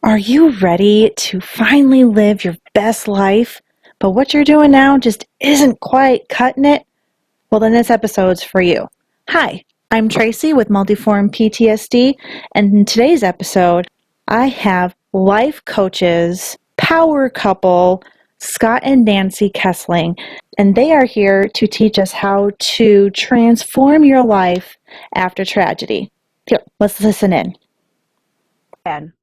Are you ready to finally live your best life, but what you're doing now just isn't quite cutting it? Well, then this episode's for you. Hi, I'm Tracy with Multiform PTSD, and in today's episode, I have life coaches, power couple, Scott and Nancy Kiesling, and they are here to teach us how to transform your life after tragedy. Here, let's listen in. And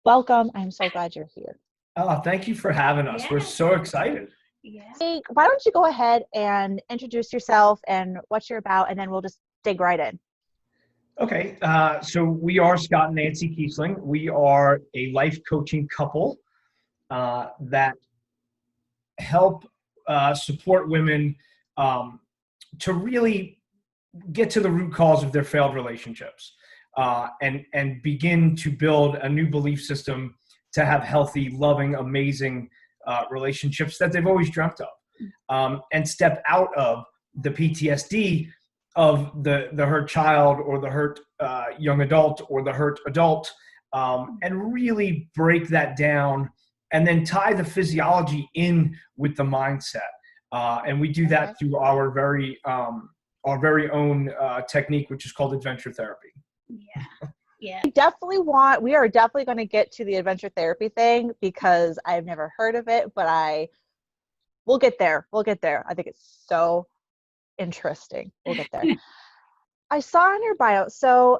welcome. I'm so glad you're here. Oh, thank you for having us. We're so excited. Hey, why don't you go ahead and introduce yourself and what you're about, and then we'll just dig right in. Okay, so we are Scott and Nancy Kiesling. We are a life coaching couple that help support women to really get to the root cause of their failed relationships and begin to build a new belief system to have healthy, loving, amazing relationships that they've always dreamt of, and step out of the PTSD of the hurt child or the hurt young adult or the hurt adult, and really break that down and then tie the physiology in with the mindset. And we do that through our very own technique, which is called adventure therapy. Yeah. We are definitely going to get to the adventure therapy thing because I've never heard of it, but we'll get there. We'll get there. I think it's so interesting. We'll get there. I saw in your bio. So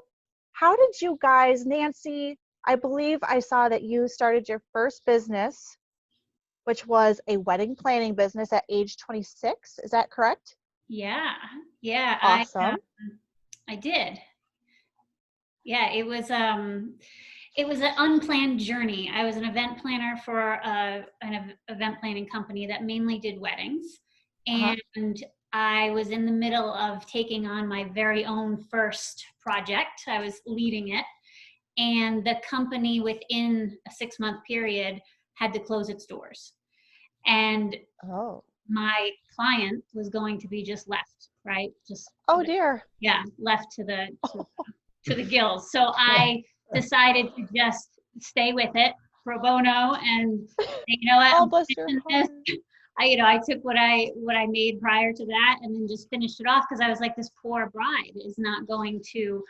how did you guys, Nancy, I believe I saw that you started your first business, which was a wedding planning business at age 26. Is that correct? Yeah. Awesome. I did. Yeah, it was an unplanned journey. I was an event planner for an event planning company that mainly did weddings. And I was in the middle of taking on my very own first project. I was leading it. And the company within a 6-month period had to close its doors. And my client was going to be just left, right? Dear. Yeah, left to the gills. So I decided to just stay with it pro bono, and you know what? I took what I made prior to that and then just finished it off because I was like, this poor bride is not going to,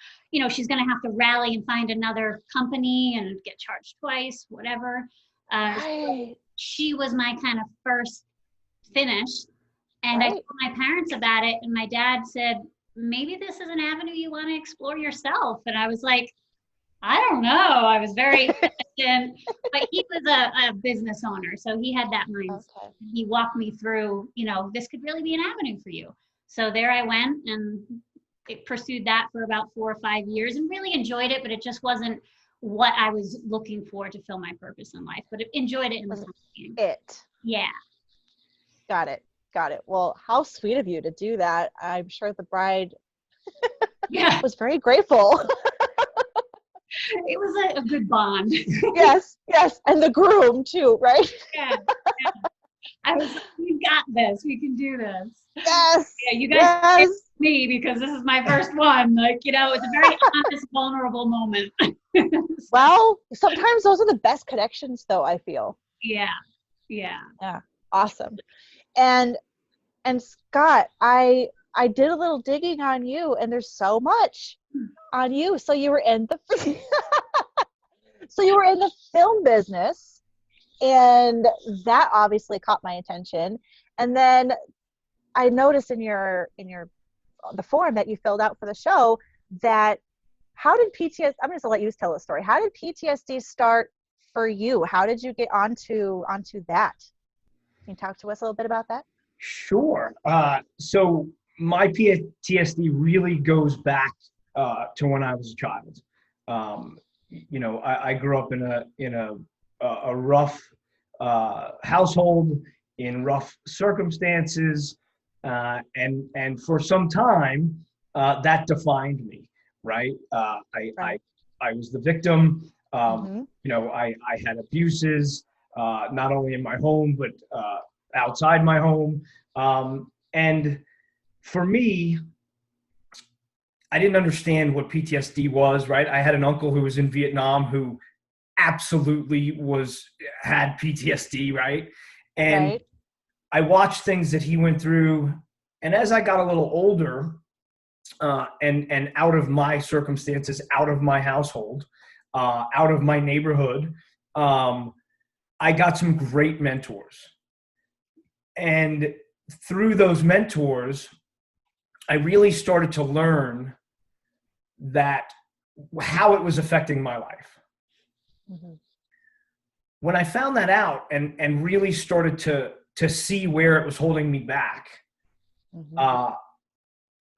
she's going to have to rally and find another company and get charged twice, whatever. So she was my kind of first finish. And I told my parents about it, and my dad said, maybe this is an avenue you want to explore yourself. And I was like, I don't know. I was very hesitant, but he was a business owner, so he had that mindset. Okay. He walked me through, this could really be an avenue for you. So there I went and pursued that for about 4 or 5 years and really enjoyed it, but it just wasn't what I was looking for to fill my purpose in life, but enjoyed it in the time. Yeah. Got it. Well, how sweet of you to do that. I'm sure the bride was very grateful. It was a good bond. Yes. And the groom too, right? Yeah. I was like, we got this. We can do this. Yes. Yeah, you guys me because this is my first one. Like, it's a very honest, vulnerable moment. Well, sometimes those are the best connections though, I feel. Yeah. Awesome. And Scott, I did a little digging on you, and there's so much on you. So you were in the film business, and that obviously caught my attention. And then I noticed in the form that you filled out for the show that I'm just gonna let you tell the story. How did PTSD start for you? How did you get onto that? Can you talk to us a little bit about that? Sure. So my PTSD really goes back to when I was a child. I grew up in a rough household, in rough circumstances, and for some time that defined me. Right. I was the victim. I had abuses, not only in my home but outside my home. And for me, I didn't understand what PTSD was, right? I had an uncle who was in Vietnam who absolutely had PTSD, right? And I watched things that he went through. And as I got a little older, and out of my circumstances, out of my household, out of my neighborhood, I got some great mentors. And through those mentors, I really started to learn that how it was affecting my life. Mm-hmm. When I found that out and really started to see where it was holding me back, mm-hmm.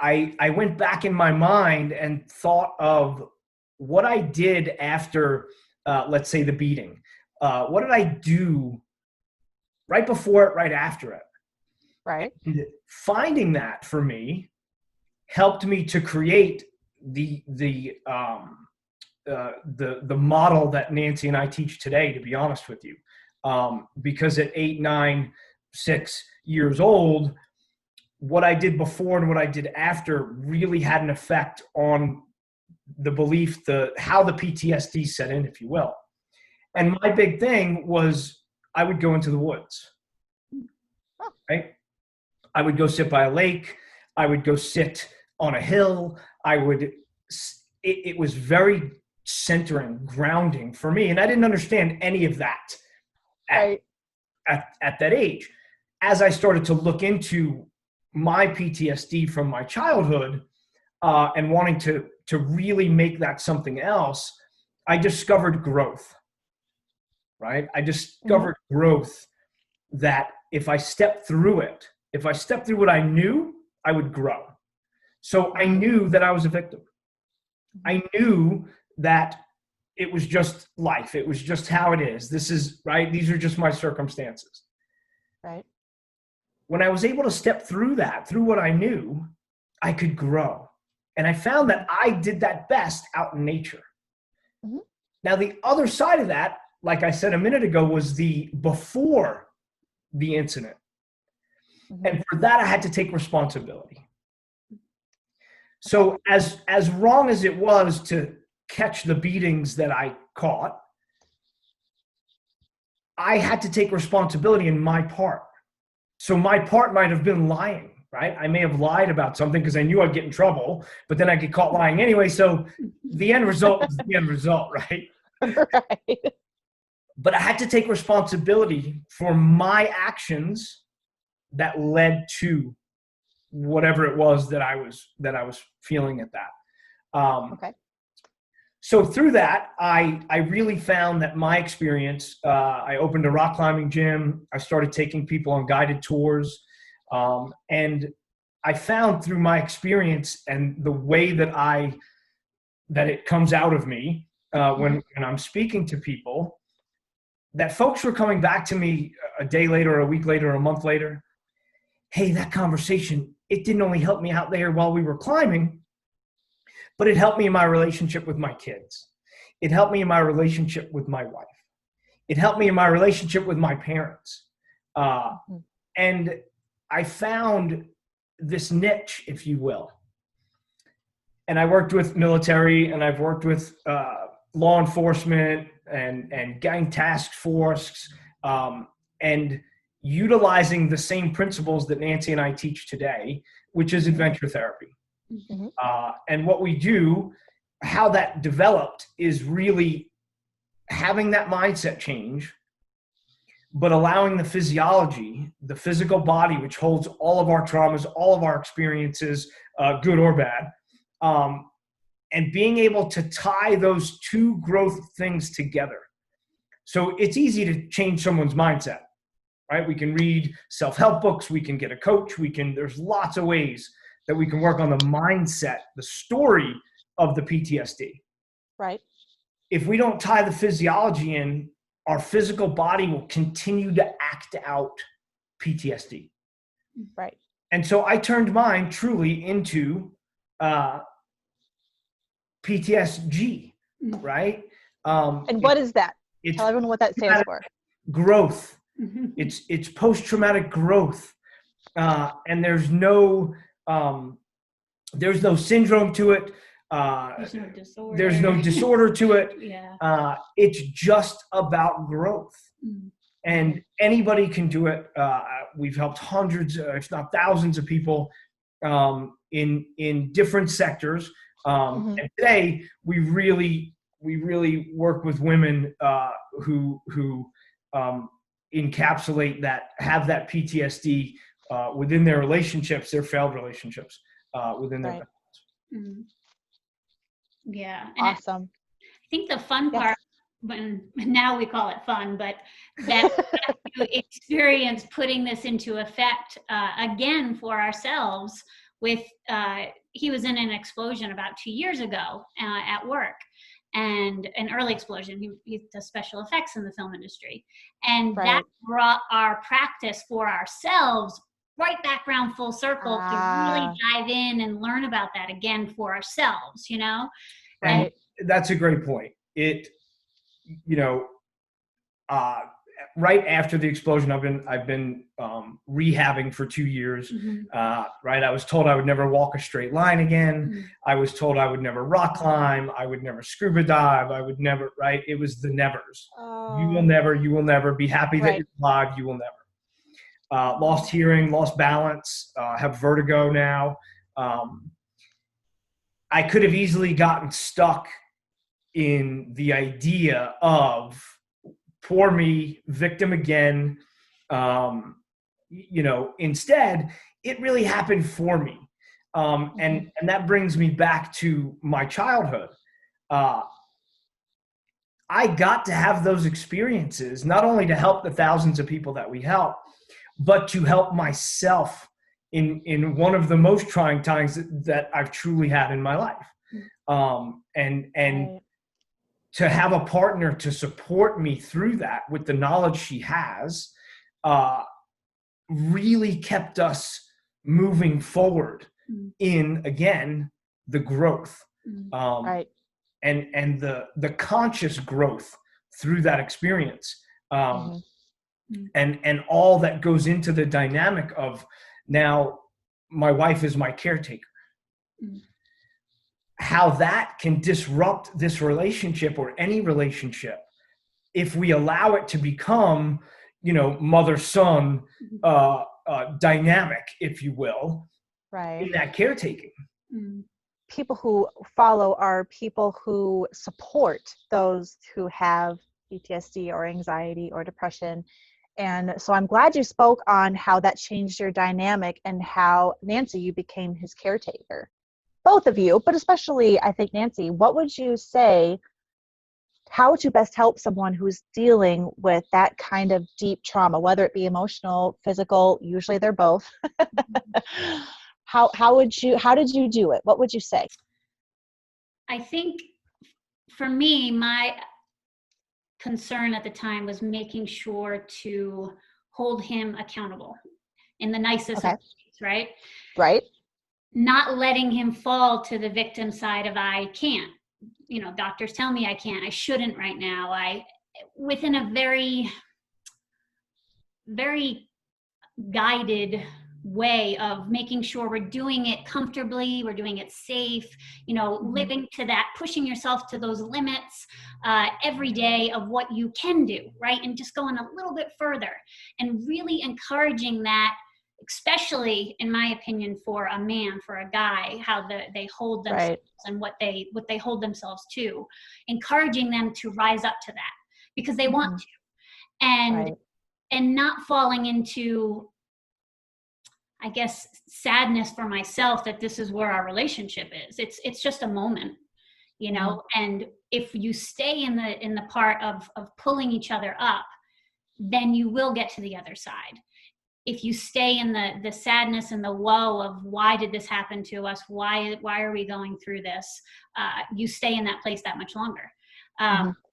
I went back in my mind and thought of what I did after, let's say, the beating. What did I do right before it, right after it? Right. And finding that for me helped me to create the model that Nancy and I teach today, to be honest with you. Because at 8, 9, 6 years old, what I did before and what I did after really had an effect on the belief, how the PTSD set in, if you will. And my big thing was I would go into the woods, right? I would go sit by a lake. I would go sit on a hill. It was very centering, grounding for me. And I didn't understand any of that at that age. As I started to look into my PTSD from my childhood and wanting to really make that something else, I discovered growth, right? I discovered growth that if I stepped through it, if I stepped through what I knew, I would grow. So I knew that I was a victim. I knew that it was just life. It was just how it is. This is, right? These are just my circumstances. Right. When I was able to step through that, through what I knew, I could grow. And I found that I did that best out in nature. Mm-hmm. Now, the other side of that, like I said a minute ago, was the before the incident. Mm-hmm. And for that, I had to take responsibility. So as wrong as it was to catch the beatings that I caught, I had to take responsibility in my part. So my part might have been lying, right? I may have lied about something because I knew I'd get in trouble, but then I get caught lying anyway. So the end result was the end result, right? Right. But I had to take responsibility for my actions that led to whatever it was that I was feeling at that. Okay. So through that, I really found that my experience, I opened a rock climbing gym. I started taking people on guided tours. And I found through my experience and the way that it comes out of me when I'm speaking to people, that folks were coming back to me a day later, or a week later, or a month later. Hey, that conversation, it didn't only help me out there while we were climbing, but it helped me in my relationship with my kids. It helped me in my relationship with my wife. It helped me in my relationship with my parents. And I found this niche, if you will. And I worked with military, and I've worked with law enforcement and gang task force, and utilizing the same principles that Nancy and I teach today, which is adventure therapy. Mm-hmm. And what we do, how that developed, is really having that mindset change, but allowing the physiology, the physical body, which holds all of our traumas, all of our experiences, good or bad, and being able to tie those two growth things together. So it's easy to change someone's mindset, right? We can read self-help books. We can get a coach. There's lots of ways that we can work on the mindset, the story of the PTSD. Right. If we don't tie the physiology in, our physical body will continue to act out PTSD. Right. And so I turned mine truly into PTSD, right? And what is that? Tell everyone what that stands for. Growth. It's post-traumatic growth. And there's no syndrome to it. There's no disorder to it. Yeah. It's just about growth. And anybody can do it. We've helped hundreds, if not thousands of people in different sectors. And today we really work with women who encapsulate that, have that PTSD within their relationships, their failed relationships within their Mm-hmm. Yeah. And awesome. I think the fun part, when now we call it fun, but that experience putting this into effect again for ourselves with, he was in an explosion about 2 years ago at work, and an early explosion. He does special effects in the film industry. And that brought our practice for ourselves right back around full circle to really dive in and learn about that again for ourselves, you know? And that's a great point. It, you know, right after the explosion, I've been rehabbing for 2 years. Right, I was told I would never walk a straight line again. I was told I would never rock climb. I would never scuba dive. I would never. Right, it was the nevers. You will never. You will never be happy that you're alive. You will never. Lost hearing, lost balance. Have vertigo now. I could have easily gotten stuck in the idea of poor me, victim again. You know, instead, it really happened for me. And that brings me back to my childhood. I got to have those experiences, not only to help the thousands of people that we help, but to help myself in one of the most trying times that I've truly had in my life. And to have a partner to support me through that with the knowledge she has, really kept us moving forward in, again, the growth. And the conscious growth through that experience. And all that goes into the dynamic of, now my wife is my caretaker. How that can disrupt this relationship or any relationship if we allow it to become, you know, mother-son dynamic, if you will, in that caretaking. People who follow are people who support those who have PTSD or anxiety or depression. And so I'm glad you spoke on how that changed your dynamic and how, Nancy, you became his caretaker. Both of you, but especially I think Nancy, what would you say, how would you best help someone who's dealing with that kind of deep trauma, whether it be emotional, physical, usually they're both? How did you do it? What would you say? I think for me, my concern at the time was making sure to hold him accountable in the nicest of ways, right? Not letting him fall to the victim side of, I can't, you know, doctors tell me I can't, I shouldn't right now. Within a very, very guided way of making sure we're doing it comfortably, we're doing it safe, you know, living to that, pushing yourself to those limits every day of what you can do, right? And just going a little bit further and really encouraging that, especially in my opinion, for a man, for a guy, how they hold themselves and what they hold themselves to, encouraging them to rise up to that because they want to, and not falling into, I guess, sadness for myself that this is where our relationship is. It's just a moment, you know. And if you stay in the part of pulling each other up, then you will get to the other side. If you stay in the sadness and the woe of why did this happen to us, why are we going through this, you stay in that place that much longer.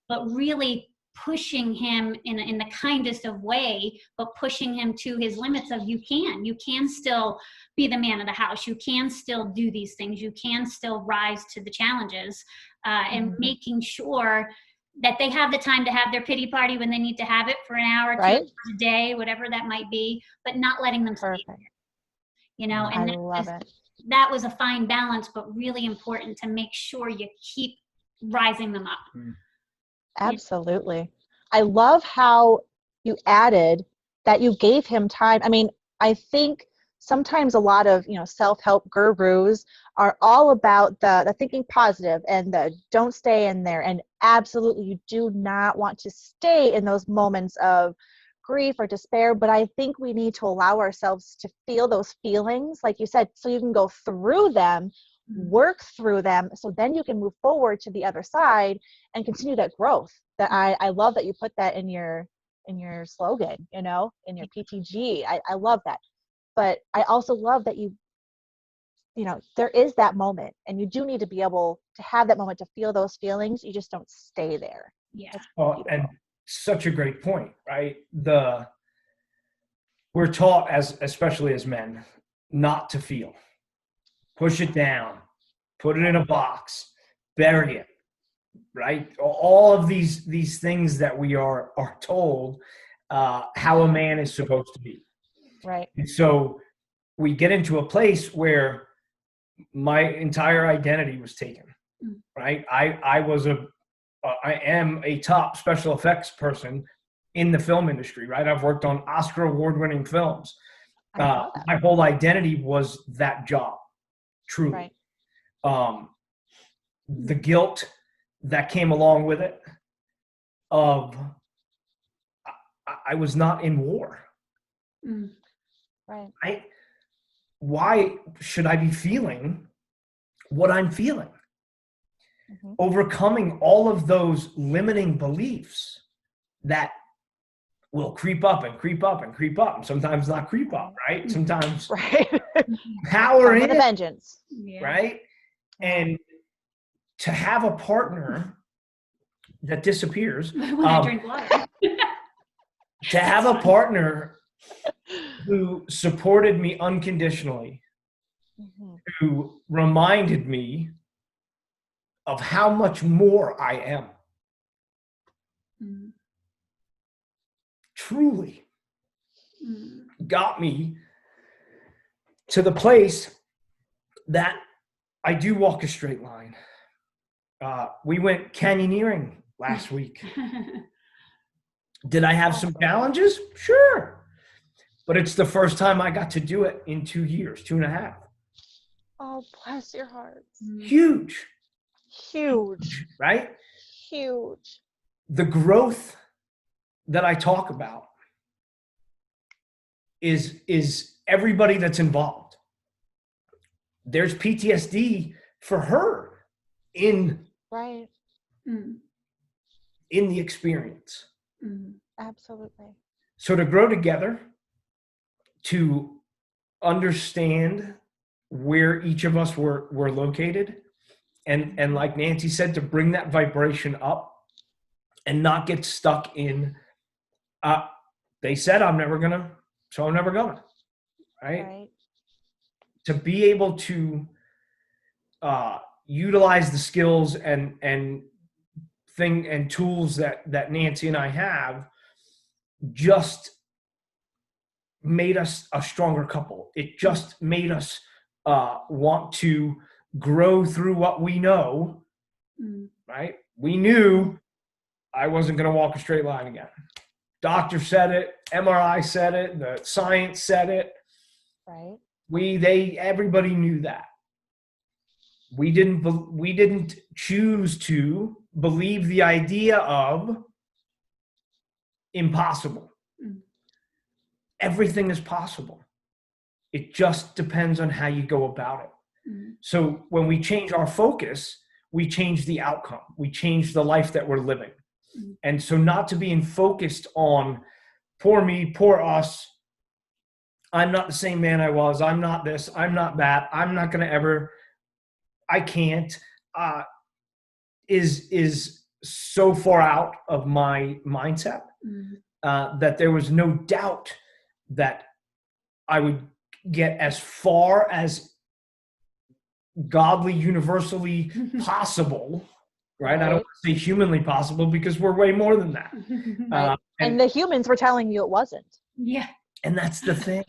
But really pushing him in the kindest of way, but pushing him to his limits of you can still be the man of the house, you can still do these things, you can still rise to the challenges, and making sure that they have the time to have their pity party when they need to have it for an hour, 2 hours a day, whatever that might be, but not letting them stay there, you know. And that was a fine balance, but really important to make sure you keep rising them up. Absolutely. I love how you added that you gave him time. I mean, I think sometimes a lot of, self-help gurus are all about the thinking positive and the don't stay in there. And absolutely, you do not want to stay in those moments of grief or despair. But I think we need to allow ourselves to feel those feelings, like you said, so you can go through them, work through them, so then you can move forward to the other side and continue that growth. That I love that you put that in your slogan, in your PTG. I love that. But I also love that there is that moment, and you do need to be able to have that moment to feel those feelings. You just don't stay there. Yeah. And such a great point, right? We're taught, especially as men, not to feel. Push it down, put it in a box, bury it, right? All of these things that we are told how a man is supposed to be. Right. And so we get into a place where my entire identity was taken, right? I am a top special effects person in the film industry, right? I've worked on Oscar award-winning films. My whole identity was that job, truly. Right. The guilt that came along with it of I was not in war. Right. Why should I be feeling what I'm feeling? Overcoming all of those limiting beliefs that will creep up and creep up and creep up, and sometimes not creep up, right? Sometimes power in a vengeance, right? And to have a partner that disappears, when I drink water. to have a partner who supported me unconditionally, who reminded me of how much more I am. Truly got me to the place that I do walk a straight line. We went canyoneering last week. Did I have some challenges? Sure. But it's the first time I got to do it in 2 years, 2.5. Oh, bless your heart. Huge. Right? Huge. The growth that I talk about is everybody that's involved. There's PTSD for her in the experience. Absolutely. So to grow together, to understand where each of us were located, and like Nancy said, to bring that vibration up and not get stuck in they said I'm never gonna, so I'm never going, right? To be able to utilize the skills and tools that Nancy and I have just made us a stronger couple. It just made us want to grow through what we know, right? We knew I wasn't going to walk a straight line again. Doctor said it, MRI said it, the science said it. Right. Everybody knew that. We didn't choose to believe the idea of impossible. Everything is possible. It just depends on how you go about it. So when we change our focus, we change the outcome. We change the life that we're living. And so not to being focused on poor me, poor us, I'm not the same man I was, I'm not this, I'm not that, I'm not going to ever, I can't, is so far out of my mindset that there was no doubt that I would get as far as godly, universally possible, right? I don't want to say humanly possible because we're way more than that. Right. And the humans were telling you it wasn't. Yeah. And that's the thing.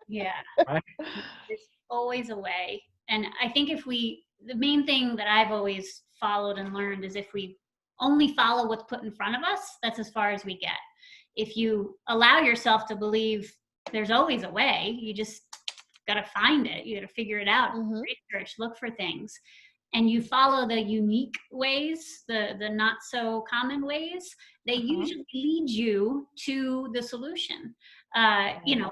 Yeah. Right? always a way. And I think the main thing that I've always followed and learned is if we only follow what's put in front of us, that's as far as we get. If you allow yourself to believe there's always a way, you just got to find it. You got to figure it out, research, look for things. And you follow the unique ways, the not so common ways, they usually lead you to the solution,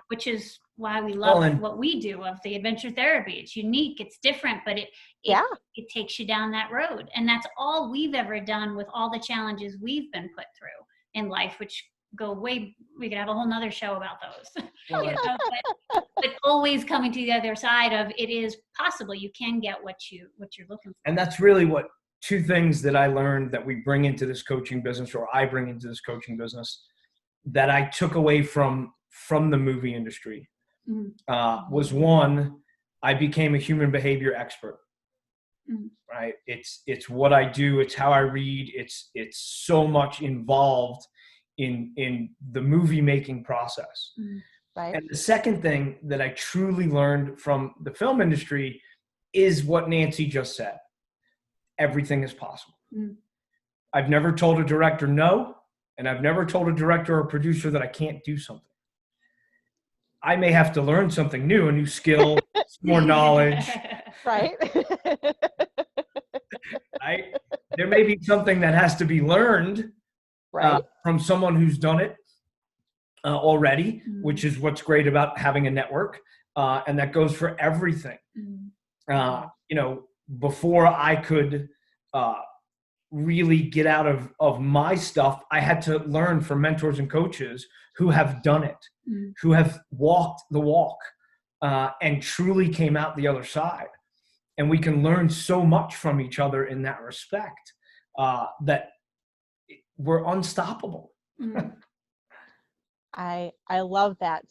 which is why we love what we do of the adventure therapy. It's unique, it's different, but it takes you down that road. And that's all we've ever done with all the challenges we've been put through in life, which go way, we could have a whole nother show about those. But always coming to the other side of it is possible. You can get what you're looking for. And that's really what two things that I learned that we bring into this coaching business, or I bring into this coaching business, that I took away from the movie industry. Was one, I became a human behavior expert. Right? It's what I do. It's how I read. It's so much involved in the movie making process. Right. And the second thing that I truly learned from the film industry is what Nancy just said. Everything is possible. I've never told a director no, and I've never told a director or producer that I can't do something. I may have to learn something new, a new skill, more knowledge. Right. There may be something that has to be learned from someone who's done it already, which is what's great about having a network. And that goes for everything. Before I could really get out of my stuff, I had to learn from mentors and coaches who have done it, who have walked the walk and truly came out the other side. And we can learn so much from each other in that respect that we're unstoppable. I love that.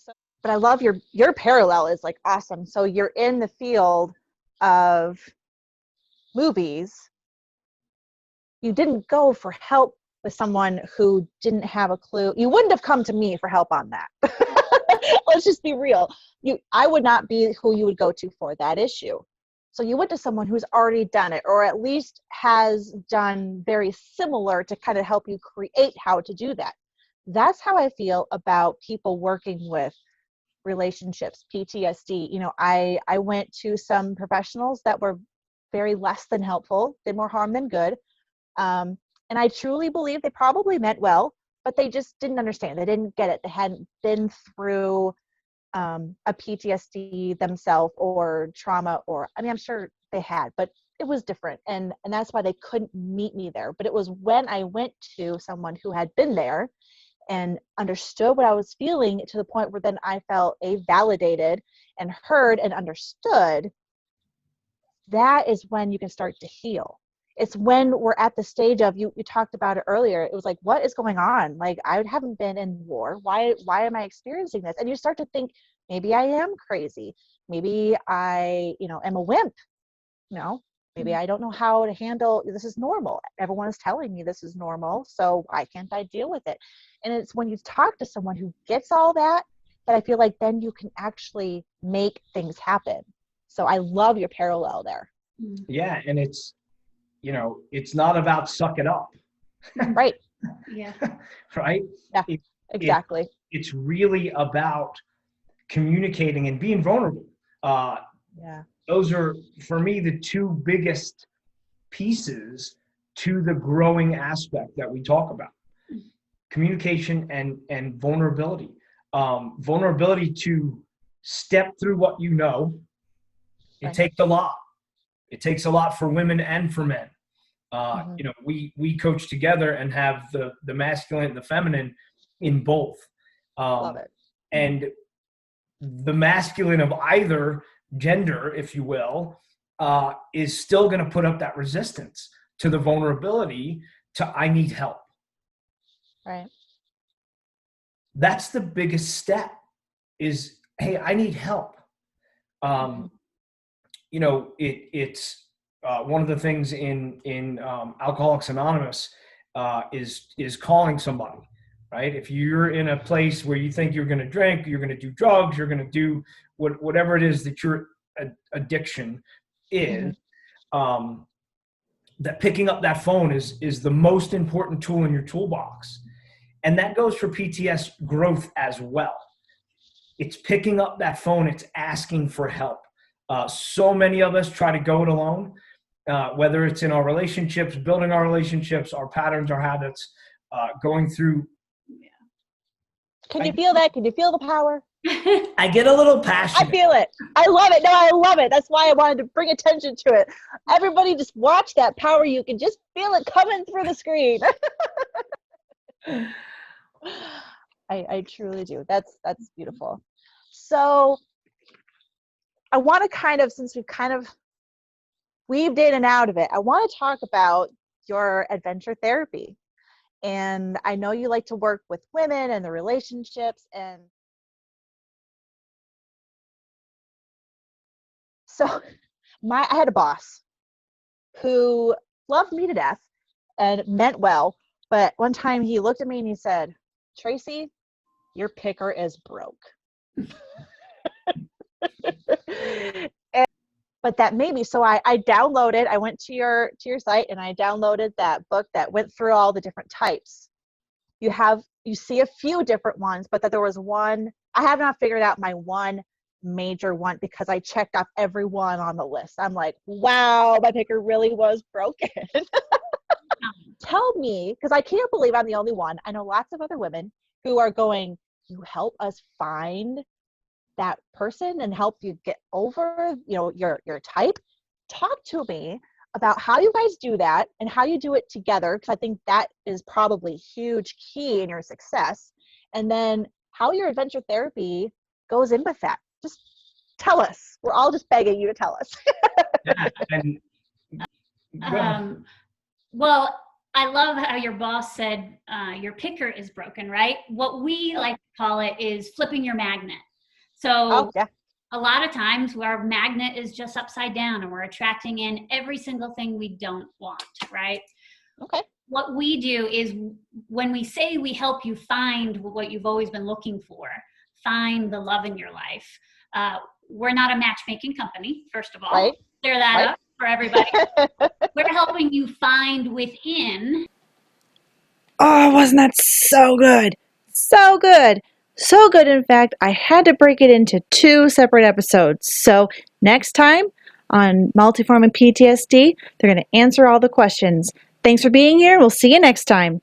But I love your parallel is like awesome. So you're in the field of movies. You didn't go for help with someone who didn't have a clue. You wouldn't have come to me for help on that. Let's just be real. I would not be who you would go to for that issue. So you went to someone who's already done it, or at least has done very similar to kind of help you create how to do that. That's how I feel about people working with relationships, PTSD. I went to some professionals that were very less than helpful, did more harm than good. And I truly believe they probably meant well, but they just didn't understand. They didn't get it. They hadn't been through a PTSD themselves or trauma, I'm sure they had, but it was different. And that's why they couldn't meet me there. But it was when I went to someone who had been there and understood what I was feeling, to the point where then I felt validated and heard and understood. That is when you can start to heal. It's when we're at the stage of, you talked about it earlier. It was like, what is going on? Like, I haven't been in war. Why am I experiencing this? And you start to think, maybe I am crazy. Maybe I, am a wimp. Maybe I don't know how to handle, this is normal. Everyone is telling me this is normal. So why can't I deal with it? And it's when you talk to someone who gets all that I feel like then you can actually make things happen. So I love your parallel there. Yeah. And it's not about suck it up. Right. Yeah. Right? Yeah, exactly. It's really about communicating and being vulnerable. Those are, for me, the two biggest pieces to the growing aspect that we talk about. Communication and vulnerability. Vulnerability to step through what you know. It takes a lot. It takes a lot for women and for men. We coach together and have the masculine and the feminine in both. Love it. And the masculine of either gender, if you will, is still going to put up that resistance to the vulnerability to I need help. Right. That's the biggest step is, hey, I need help. It's one of the things in Alcoholics Anonymous is calling somebody, right? If you're in a place where you think you're going to drink, you're going to do drugs, you're going to do whatever it is that you're addiction is, that picking up that phone is the most important tool in your toolbox. And that goes for PTS growth as well. It's picking up that phone. It's asking for help. So many of us try to go it alone, whether it's in our relationships, building our relationships, our patterns, our habits, going through. Can you feel that? Can you feel the power? I get a little passionate. I feel it. I love it. No, I love it. That's why I wanted to bring attention to it. Everybody just watch that power. You can just feel it coming through the screen. I truly do. That's beautiful. So I want to kind of, since we've kind of weaved in and out of it, I want to talk about your adventure therapy. And I know you like to work with women and the relationships. And so I had a boss who loved me to death and meant well. But one time he looked at me and he said, "Tracy, your picker is broke." But that made me, so I went to your site and I downloaded that book that went through all the different types. You see a few different ones, but that there was one, I have not figured out my one major one because I checked off every one on the list. I'm like, wow, my picker really was broken. Tell me, because I can't believe I'm the only one. I know lots of other women who are going, you help us find that person and help you get over, your type. Talk to me about how you guys do that and how you do it together, because I think that is probably a huge key in your success. And then how your adventure therapy goes in with that. Just tell us. We're all just begging you to tell us. Well, I love how your boss said your picker is broken, right? What we like to call it is flipping your magnet. So a lot of times our magnet is just upside down and we're attracting in every single thing we don't want, right? Okay. What we do is when we say we help you find what you've always been looking for, find the love in your life. We're not a matchmaking company, first of all. Right. Clear that up for everybody. We're helping you find within. Oh, wasn't that so good? So good. So good, in fact, I had to break it into 2 separate episodes. So next time on Multiform and PTSD, they're going to answer all the questions. Thanks for being here. We'll see you next time.